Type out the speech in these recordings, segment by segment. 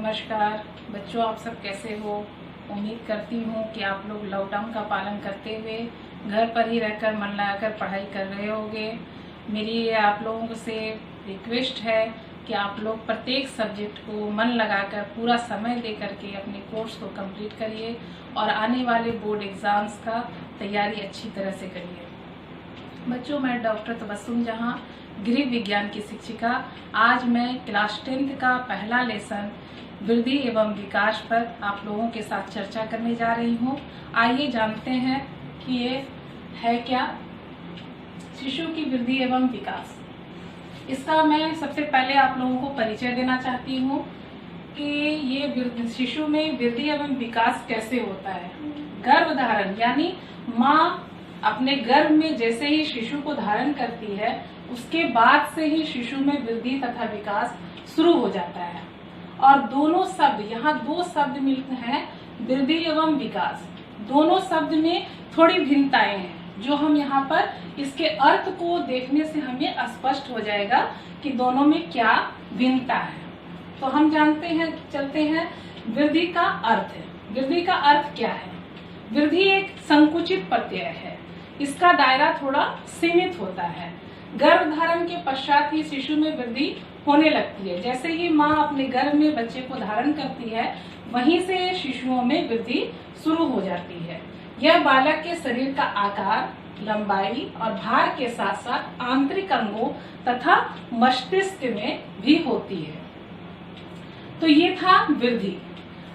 नमस्कार बच्चों, आप सब कैसे हो। उम्मीद करती हूँ कि आप लोग लॉकडाउन का पालन करते हुए घर पर ही रहकर मन लगाकर पढ़ाई कर रहे होंगे। मेरी आप लोगों से रिक्वेस्ट है कि आप लोग प्रत्येक सब्जेक्ट को मन लगाकर पूरा समय दे करके अपने कोर्स को कंप्लीट करिए और आने वाले बोर्ड एग्ज़ाम्स का तैयारी अच्छी तरह से करिए। बच्चों, मैं डॉक्टर तबस्सुम जहाँ, गृह विज्ञान की शिक्षिका। आज मैं क्लास 10th का पहला लेसन वृद्धि एवं विकास पर आप लोगों के साथ चर्चा करने जा रही हूँ। आइए जानते हैं कि ये है क्या। शिशु की वृद्धि एवं विकास, इसका मैं सबसे पहले आप लोगों को परिचय देना चाहती हूँ कि ये शिशु में वृद्धि एवं विकास कैसे होता है। गर्भधारण यानी माँ अपने गर्भ में जैसे ही शिशु को धारण करती है उसके बाद से ही शिशु में वृद्धि तथा विकास शुरू हो जाता है। और दोनों शब्द, यहाँ दो शब्द मिलते हैं, वृद्धि एवं विकास। दोनों शब्द में थोड़ी भिन्नताएं हैं जो हम यहाँ पर इसके अर्थ को देखने से हमें स्पष्ट हो जाएगा कि दोनों में क्या भिन्नता है। तो हम चलते हैं वृद्धि का अर्थ है। वृद्धि का अर्थ क्या है? वृद्धि एक संकुचित प्रत्यय है, इसका दायरा थोड़ा सीमित होता है। गर्भधारण के पश्चात ही शिशु में वृद्धि होने लगती है। जैसे ही माँ अपने गर्भ में बच्चे को धारण करती है वहीं से शिशुओं में वृद्धि शुरू हो जाती है। यह बालक के शरीर का आकार, लंबाई और भार के साथ साथ आंतरिक अंगों तथा मस्तिष्क में भी होती है। तो ये था वृद्धि।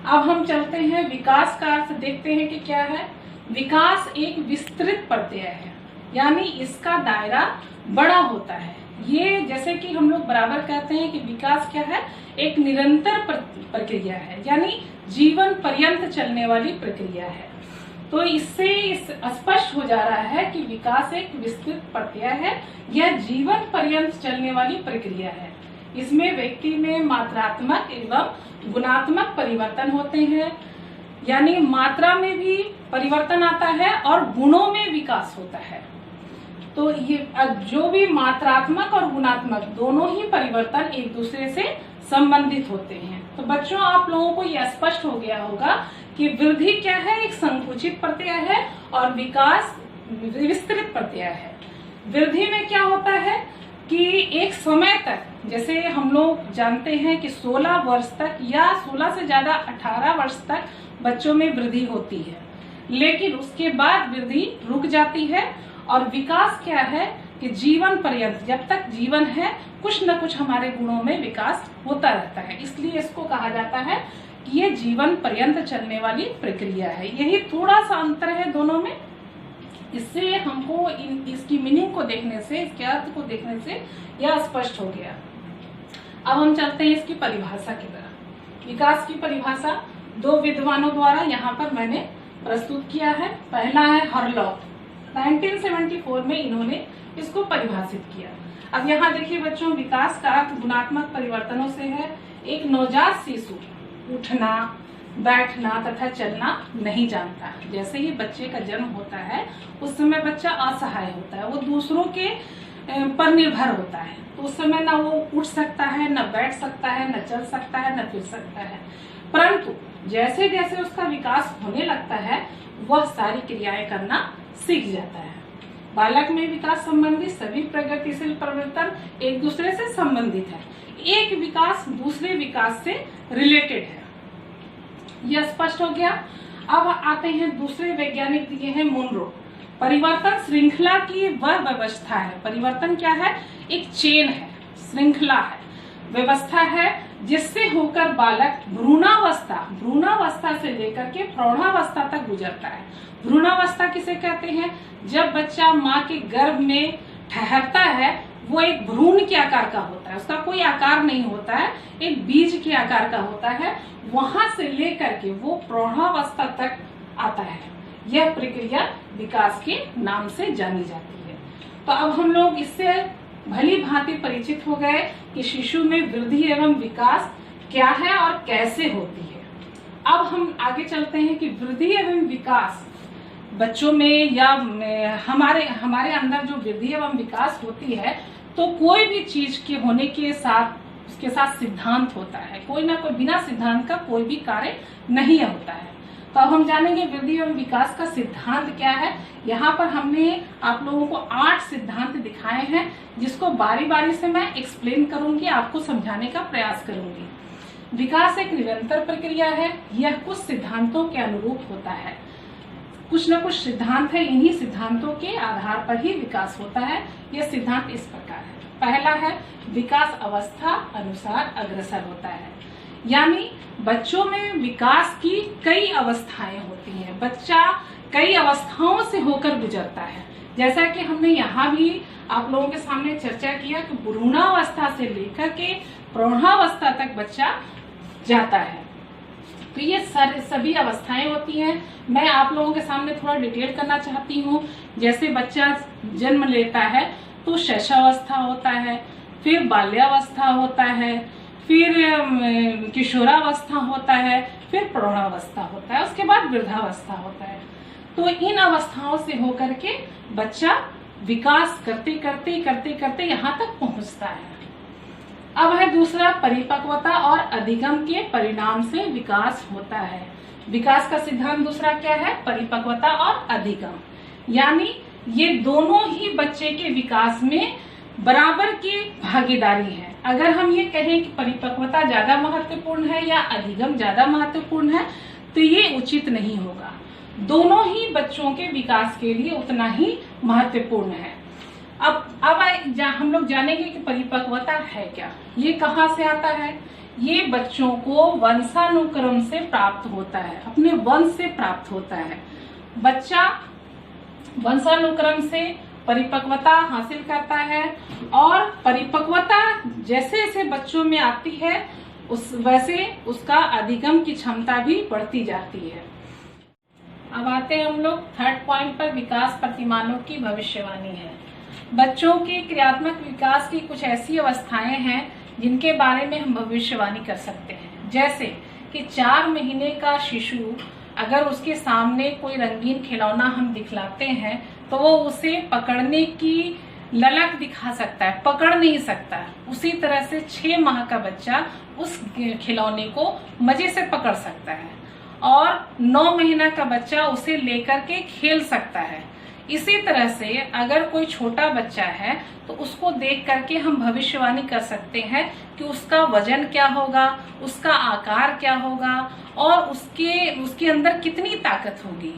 अब हम चलते हैं विकास का अर्थ देखते हैं कि क्या है। विकास एक विस्तृत प्रत्यय है, यानी इसका दायरा बड़ा होता है। ये जैसे कि हम लोग बराबर कहते हैं कि विकास क्या है, एक निरंतर प्रक्रिया है, यानी जीवन पर्यंत चलने वाली प्रक्रिया है। तो इससे स्पष्ट हो जा रहा है कि विकास एक विस्तृत प्रत्यय है, यह जीवन पर्यंत चलने वाली प्रक्रिया है। इसमें व्यक्ति में मात्रात्मक एवं गुणात्मक परिवर्तन होते हैं, यानी मात्रा में भी परिवर्तन आता है और गुणों में विकास होता है। तो ये जो भी मात्रात्मक और गुणात्मक दोनों ही परिवर्तन एक दूसरे से संबंधित होते हैं। तो बच्चों, आप लोगों को यह स्पष्ट हो गया होगा कि वृद्धि क्या है, एक संकुचित प्रत्यय है और विकास विस्तृत प्रत्यय है। वृद्धि में क्या होता है कि एक समय तक, जैसे हम लोग जानते हैं कि 16 वर्ष तक या 16 से ज्यादा 18 वर्ष तक बच्चों में वृद्धि होती है, लेकिन उसके बाद वृद्धि रुक जाती है। और विकास क्या है कि जीवन पर्यंत, जब तक जीवन है कुछ न कुछ हमारे गुणों में विकास होता रहता है, इसलिए इसको कहा जाता है कि ये जीवन पर्यंत चलने वाली प्रक्रिया है। यही थोड़ा सा अंतर है दोनों में। इससे हमको इसकी मीनिंग को देखने से, इसके अर्थ को देखने से यह स्पष्ट हो गया। अब हम चलते हैं इसकी परिभाषा की तरफ। विकास की परिभाषा दो विद्वानों द्वारा यहाँ पर मैंने प्रस्तुत किया है। पहला है हरलॉक, 1974 में इन्होंने इसको परिभाषित किया। अब यहाँ देखिए बच्चों, विकास का अर्थ गुणात्मक परिवर्तनों से है। एक नवजात शिशु उठना, बैठना तथा चलना नहीं जानता। जैसे ही बच्चे का जन्म होता है उस समय बच्चा असहाय होता है, वो दूसरों के पर निर्भर होता है। तो उस समय ना वो उठ सकता है, न बैठ सकता है, न चल सकता है, न फिर सकता है। परंतु जैसे जैसे उसका विकास होने लगता है वह सारी क्रियाएं करना सीख जाता है। बालक में विकास संबंधी सभी प्रगतिशील परिवर्तन एक दूसरे से संबंधित है, एक विकास दूसरे विकास से रिलेटेड है। यह स्पष्ट हो गया। अब आते हैं दूसरे वैज्ञानिक दिए हैं मुनरो। परिवर्तन श्रृंखला की वह व्यवस्था है। परिवर्तन क्या है? एक चेन है, श्रृंखला है, व्यवस्था है जिससे होकर बालक भ्रूणावस्था से लेकर के प्रौढ़ावस्था तक गुजरता है। भ्रूणावस्था किसे कहते हैं? जब बच्चा माँ के गर्भ में ठहरता है वो एक भ्रूण के आकार का होता है, उसका कोई आकार नहीं होता है, एक बीज के आकार का होता है। वहां से लेकर के वो प्रौढ़ावस्था तक आता है। यह प्रक्रिया विकास के नाम से जानी जाती है। तो अब हम लोग इससे भली भांति परिचित हो गए कि शिशु में वृद्धि एवं विकास क्या है और कैसे होती है। अब हम आगे चलते हैं कि वृद्धि एवं विकास बच्चों में या हमारे अंदर जो वृद्धि एवं विकास होती है, तो कोई भी चीज के होने के साथ उसके साथ सिद्धांत होता है। कोई ना कोई बिना सिद्धांत का कोई भी कार्य नहीं होता है। तो अब हम जानेंगे वृद्धि एवं विकास का सिद्धांत क्या है। यहाँ पर हमने आप लोगों को 8 सिद्धांत दिखाए हैं, जिसको बारी बारी से मैं एक्सप्लेन करूंगी, आपको समझाने का प्रयास करूंगी। विकास एक निरंतर प्रक्रिया है। यह कुछ सिद्धांतों के अनुरूप होता है। कुछ न कुछ सिद्धांत है, इन्हीं सिद्धांतों के आधार पर ही विकास होता है। यह सिद्धांत इस प्रकार है। पहला है, विकास अवस्था अनुसार अग्रसर होता है। यानी बच्चों में विकास की कई अवस्थाएं होती हैं। बच्चा कई अवस्थाओं से होकर गुजरता है। जैसा कि हमने यहाँ भी आप लोगों के सामने चर्चा किया कि भ्रूणावस्था से लेकर के प्रौढ़ावस्था तक बच्चा जाता है। तो ये सभी अवस्थाएं होती हैं। मैं आप लोगों के सामने थोड़ा डिटेल करना चाहती हूँ। जैसे बच्चा जन्म लेता है तो शैशवावस्था होता है, फिर बाल्यावस्था होता है, फिर किशोरावस्था होता है, फिर प्रौढ़ावस्था होता है, उसके बाद वृद्धावस्था होता है। तो इन अवस्थाओं से होकर के बच्चा विकास करते करते करते करते यहाँ तक पहुँचता है। अब है दूसरा, परिपक्वता और अधिगम के परिणाम से विकास होता है। विकास का सिद्धांत दूसरा क्या है? परिपक्वता और अधिगम। यानी ये दोनों ही बच्चे के विकास में बराबर की भागीदारी है। अगर हम ये कहें कि परिपक्वता ज्यादा महत्वपूर्ण है या अधिगम ज्यादा महत्वपूर्ण है, तो ये उचित नहीं होगा। दोनों ही बच्चों के विकास के लिए उतना ही महत्वपूर्ण है। अब हम लोग जानेंगे कि परिपक्वता है क्या। ये कहाँ से आता है? ये बच्चों को वंशानुक्रम से प्राप्त होता है, अपने वंश से प्राप्त होता है। बच्चा वंशानुक्रम से परिपक्वता हासिल करता है और परिपक्वता जैसे जैसे बच्चों में आती है वैसे उसका अधिगम की क्षमता भी बढ़ती जाती है। अब आते हैं हम लोग थर्ड पॉइंट पर, विकास प्रतिमानों की भविष्यवाणी है। बच्चों के क्रियात्मक विकास की कुछ ऐसी अवस्थाएं हैं जिनके बारे में हम भविष्यवाणी कर सकते हैं। जैसे कि 4 महीने का शिशु अगर उसके सामने कोई रंगीन खिलौना हम दिखलाते हैं तो वो उसे पकड़ने की ललक दिखा सकता है, पकड़ नहीं सकता। उसी तरह से 6 माह का बच्चा उस खिलौने को मजे से पकड़ सकता है और 9 महीना का बच्चा उसे लेकर के खेल सकता है। इसी तरह से अगर कोई छोटा बच्चा है तो उसको देख करके हम भविष्यवाणी कर सकते हैं कि उसका वजन क्या होगा, उसका आकार क्या होगा और उसके अंदर कितनी ताकत होगी।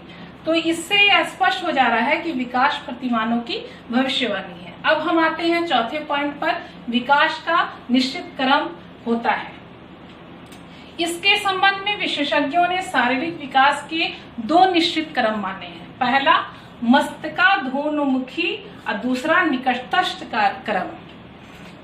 तो इससे स्पष्ट हो जा रहा है कि विकास प्रतिमानों की भविष्यवाणी है। अब हम आते हैं चौथे पॉइंट पर, विकास का निश्चित क्रम होता है। इसके संबंध में विशेषज्ञों ने शारीरिक विकास के 2 निश्चित क्रम माने हैं। पहला मस्तकाधोन्मुखी और दूसरा निकटस्थ का क्रम।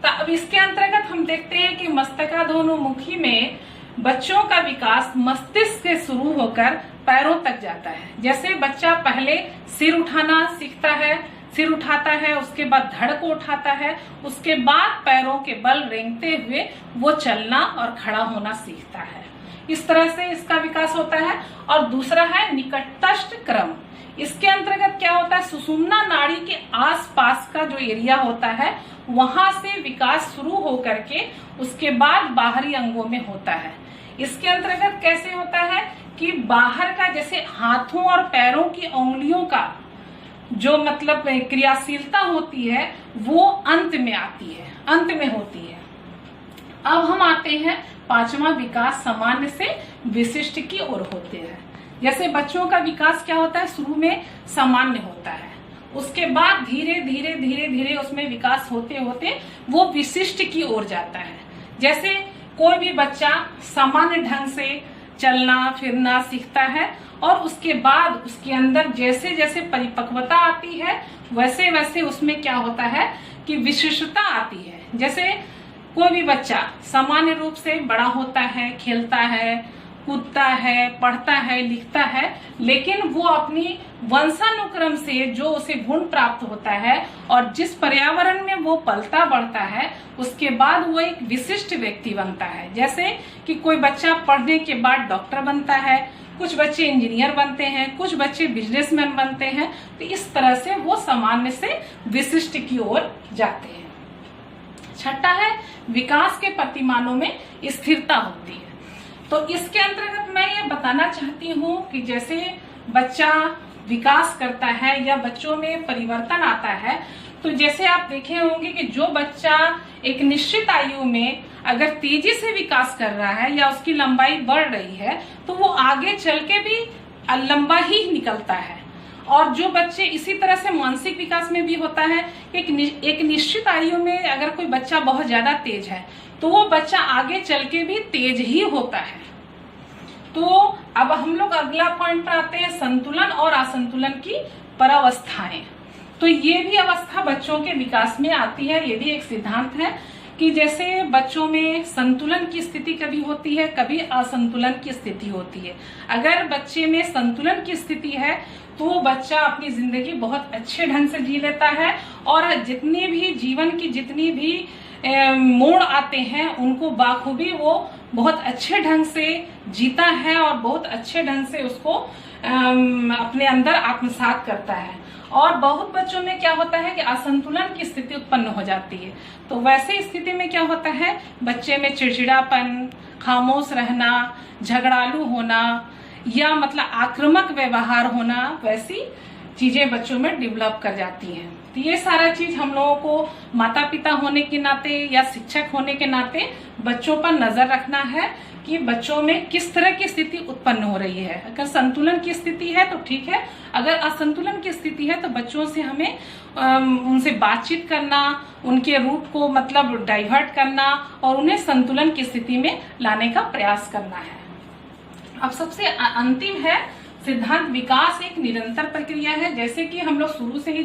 तो अब इसके अंतर्गत हम देखते हैं कि मस्तकाधोन्मुखी में बच्चों का विकास मस्तिष्क से शुरू होकर पैरों तक जाता है। जैसे बच्चा पहले सिर उठाना सीखता है, सिर उठाता है, उसके बाद धड़ को उठाता है, उसके बाद पैरों के बल रेंगते हुए वो चलना और खड़ा होना सीखता है। इस तरह से इसका विकास होता है। और दूसरा है निकटस्थ क्रम। इसके अंतर्गत क्या होता है, सुषुम्ना नाड़ी के आसपास का जो एरिया होता है वहां से विकास शुरू होकर के उसके बाद बाहरी अंगों में होता है। इसके अंतर्गत कैसे होता है कि बाहर का जैसे हाथों और पैरों की उंगलियों का जो मतलब क्रियाशीलता होती है वो अंत में आती है, अंत में होती है। अब हम आते हैं 5वां, विकास सामान्य से विशिष्ट की ओर होते हैं। जैसे बच्चों का विकास क्या होता है, शुरू में सामान्य होता है, उसके बाद धीरे धीरे धीरे धीरे उसमें विकास होते होते वो विशिष्ट की ओर जाता है। जैसे कोई भी बच्चा सामान्य ढंग से चलना फिरना सीखता है और उसके बाद उसके अंदर जैसे जैसे परिपक्वता आती है वैसे वैसे उसमें क्या होता है कि विशिष्टता आती है। जैसे कोई भी बच्चा सामान्य रूप से बड़ा होता है, खेलता है, कूदता है, पढ़ता है, लिखता है, लेकिन वो अपनी वंशानुक्रम से जो उसे गुण प्राप्त होता है और जिस पर्यावरण में वो पलता बढ़ता है उसके बाद वो एक विशिष्ट व्यक्ति बनता है। जैसे कि कोई बच्चा पढ़ने के बाद डॉक्टर बनता है, कुछ बच्चे इंजीनियर बनते हैं, कुछ बच्चे बिजनेसमैन बनते हैं। तो इस तरह से वो सामान्य से विशिष्ट की ओर जाते हैं। छठा है विकास के प्रतिमानों में स्थिरता होती है। तो इसके अंतर्गत मैं ये बताना चाहती हूँ कि जैसे बच्चा विकास करता है या बच्चों में परिवर्तन आता है, तो जैसे आप देखे होंगे कि जो बच्चा एक निश्चित आयु में अगर तेजी से विकास कर रहा है या उसकी लंबाई बढ़ रही है तो वो आगे चल के भी लंबा ही निकलता है। और जो बच्चे इसी तरह से मानसिक विकास में भी होता है, एक निश्चित आयु में अगर कोई बच्चा बहुत ज्यादा तेज है तो वो बच्चा आगे चल के भी तेज ही होता है। तो अब हम लोग अगला पॉइंट पर आते हैं, संतुलन और असंतुलन की परावस्थाएं। तो ये भी अवस्था बच्चों के विकास में आती है। ये भी एक सिद्धांत है कि जैसे बच्चों में संतुलन की स्थिति कभी होती है, कभी असंतुलन की स्थिति होती है। अगर बच्चे में संतुलन की स्थिति है तो वो बच्चा अपनी जिंदगी बहुत अच्छे ढंग से जी लेता है और जितनी भी जीवन की जितनी भी मोड़ आते हैं उनको बाखूबी वो बहुत अच्छे ढंग से जीता है और बहुत अच्छे ढंग से उसको अपने अंदर आत्मसात करता है। और बहुत बच्चों में क्या होता है कि असंतुलन की स्थिति उत्पन्न हो जाती है। तो वैसे स्थिति में क्या होता है, बच्चे में चिड़चिड़ापन, खामोश रहना, झगड़ालू होना या मतलब आक्रामक व्यवहार होना, वैसी चीजें बच्चों में डेवलप कर जाती हैं। तो ये सारा चीज हम लोगों को माता पिता होने के नाते या शिक्षक होने के नाते बच्चों पर नजर रखना है कि बच्चों में किस तरह की स्थिति उत्पन्न हो रही है। अगर संतुलन की स्थिति है तो ठीक है, अगर असंतुलन की स्थिति है तो बच्चों से हमें उनसे बातचीत करना, उनके रूट को मतलब डाइवर्ट करना और उन्हें संतुलन की स्थिति में लाने का प्रयास करना है। अब सबसे अंतिम है सिद्धांत, विकास एक निरंतर प्रक्रिया है। जैसे कि हम लोग शुरू से ही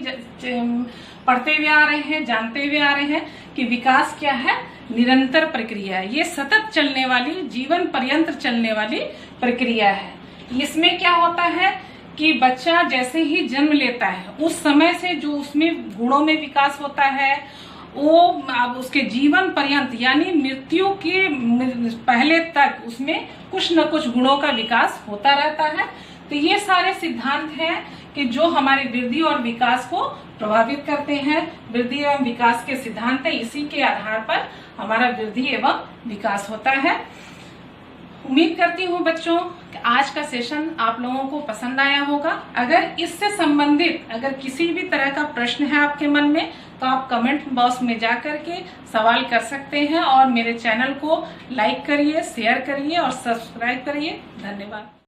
पढ़ते हुए आ रहे हैं, जानते हुए आ रहे हैं कि विकास क्या है, निरंतर प्रक्रिया है। ये सतत चलने वाली, जीवन पर्यंत चलने वाली प्रक्रिया है। इसमें क्या होता है कि बच्चा जैसे ही जन्म लेता है उस समय से जो उसमें गुणों में विकास होता है वो अब उसके जीवन पर्यंत यानी मृत्यु के पहले तक उसमें कुछ न कुछ गुणों का विकास होता रहता है। तो ये सारे सिद्धांत हैं कि जो हमारी वृद्धि और विकास को प्रभावित करते हैं। वृद्धि एवं विकास के सिद्धांत है, इसी के आधार पर हमारा वृद्धि एवं विकास होता है। उम्मीद करती हूँ बच्चों कि आज का सेशन आप लोगों को पसंद आया होगा। अगर इससे संबंधित अगर किसी भी तरह का प्रश्न है आपके मन में तो आप कमेंट बॉक्स में जा करके सवाल कर सकते हैं और मेरे चैनल को लाइक करिए, शेयर करिए और सब्सक्राइब करिए। धन्यवाद।